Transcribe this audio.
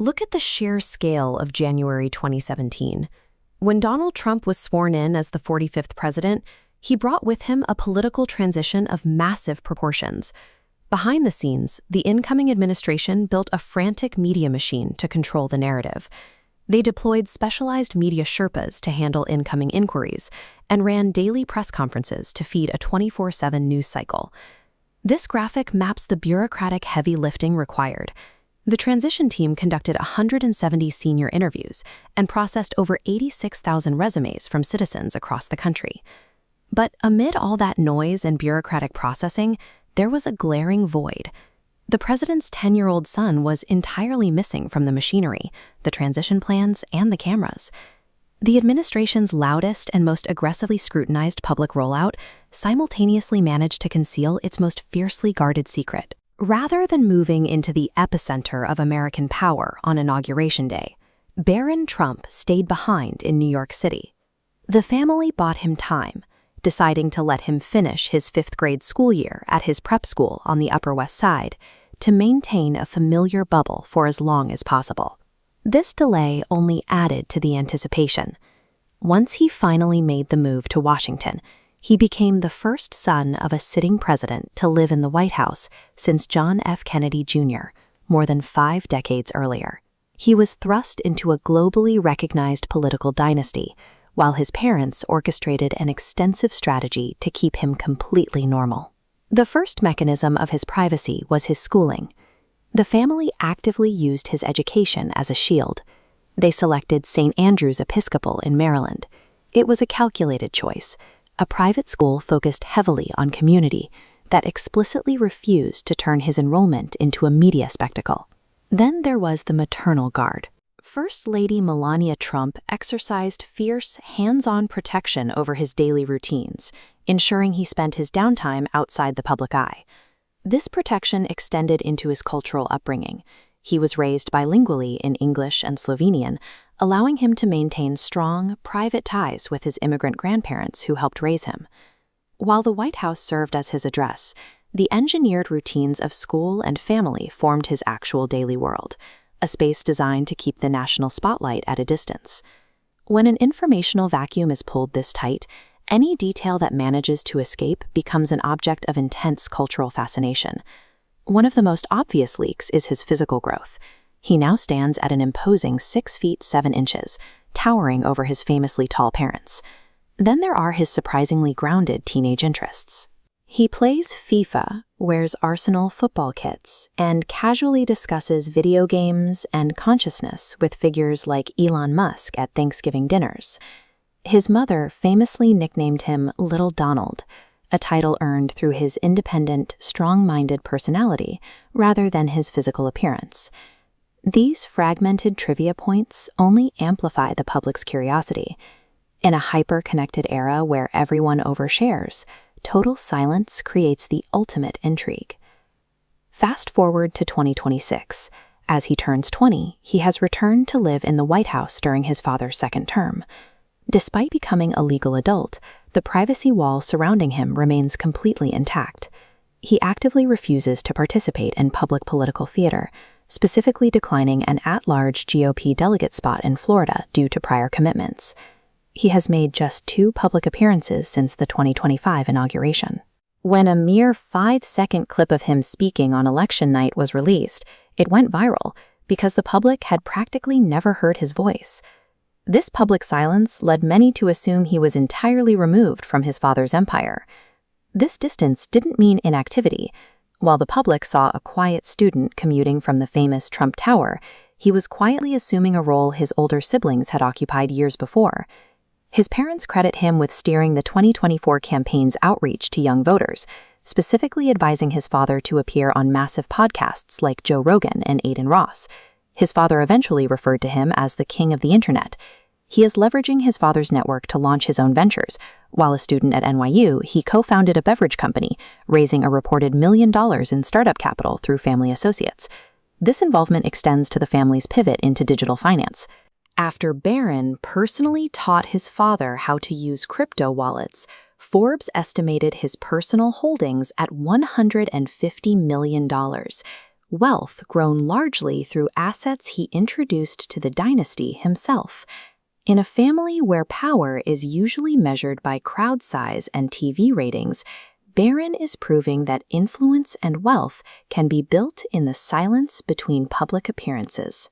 Look at the sheer scale of January 2017. When Donald Trump was sworn in as the 45th president, he brought with him a political transition of massive proportions. Behind the scenes, the incoming administration built a frantic media machine to control the narrative. They deployed specialized media Sherpas to handle incoming inquiries and ran daily press conferences to feed a 24/7 news cycle. This graphic maps the bureaucratic heavy lifting required. The transition team conducted 170 senior interviews and processed over 86,000 resumes from citizens across the country. But amid all that noise and bureaucratic processing, there was a glaring void. The president's 10-year-old son was entirely missing from the machinery, the transition plans, and the cameras. The administration's loudest and most aggressively scrutinized public rollout simultaneously managed to conceal its most fiercely guarded secret. Rather than moving into the epicenter of American power on Inauguration Day, Barron Trump stayed behind in New York City. The family bought him time, deciding to let him finish his 5th-grade school year at his prep school on the Upper West Side to maintain a familiar bubble for as long as possible. This delay only added to the anticipation. Once he finally made the move to Washington, he became the first son of a sitting president to live in the White House since John F. Kennedy Jr., more than 5 decades earlier. He was thrust into a globally recognized political dynasty, while his parents orchestrated an extensive strategy to keep him completely normal. The first mechanism of his privacy was his schooling. The family actively used his education as a shield. They selected St. Andrew's Episcopal in Maryland. It was a calculated choice, a private school focused heavily on community that explicitly refused to turn his enrollment into a media spectacle. Then there was the maternal guard. First Lady Melania Trump exercised fierce, hands-on protection over his daily routines, ensuring he spent his downtime outside the public eye. This protection extended into his cultural upbringing. He was raised bilingually in English and Slovenian, allowing him to maintain strong, private ties with his immigrant grandparents who helped raise him. While the White House served as his address, the engineered routines of school and family formed his actual daily world, a space designed to keep the national spotlight at a distance. When an informational vacuum is pulled this tight, any detail that manages to escape becomes an object of intense cultural fascination. One of the most obvious leaks is his physical growth. He now stands at an imposing 6 feet 7 inches, towering over his famously tall parents. Then there are his surprisingly grounded teenage interests. He plays FIFA, wears Arsenal football kits, and casually discusses video games and consciousness with figures like Elon Musk at Thanksgiving dinners. His mother famously nicknamed him Little Donald, a title earned through his independent, strong-minded personality rather than his physical appearance. These fragmented trivia points only amplify the public's curiosity. In a hyper-connected era where everyone overshares, total silence creates the ultimate intrigue. Fast forward to 2026. As he turns 20, he has returned to live in the White House during his father's 2nd term. Despite becoming a legal adult, the privacy wall surrounding him remains completely intact. He actively refuses to participate in public political theater, specifically declining an at-large GOP delegate spot in Florida due to prior commitments. He has made just 2 public appearances since the 2025 inauguration. When a mere 5-second clip of him speaking on election night was released, it went viral because the public had practically never heard his voice. This public silence led many to assume he was entirely removed from his father's empire. This distance didn't mean inactivity. While the public saw a quiet student commuting from the famous Trump Tower, he was quietly assuming a role his older siblings had occupied years before. His parents credit him with steering the 2024 campaign's outreach to young voters, specifically advising his father to appear on massive podcasts like Joe Rogan and Aiden Ross. His father eventually referred to him as the king of the internet. He is leveraging his father's network to launch his own ventures. While a student at NYU, he co-founded a beverage company, raising a reported $1 million in startup capital through family associates. This involvement extends to the family's pivot into digital finance. After Barron personally taught his father how to use crypto wallets, Forbes estimated his personal holdings at $150 million, wealth grown largely through assets he introduced to the dynasty himself. In a family where power is usually measured by crowd size and TV ratings, Barron is proving that influence and wealth can be built in the silence between public appearances.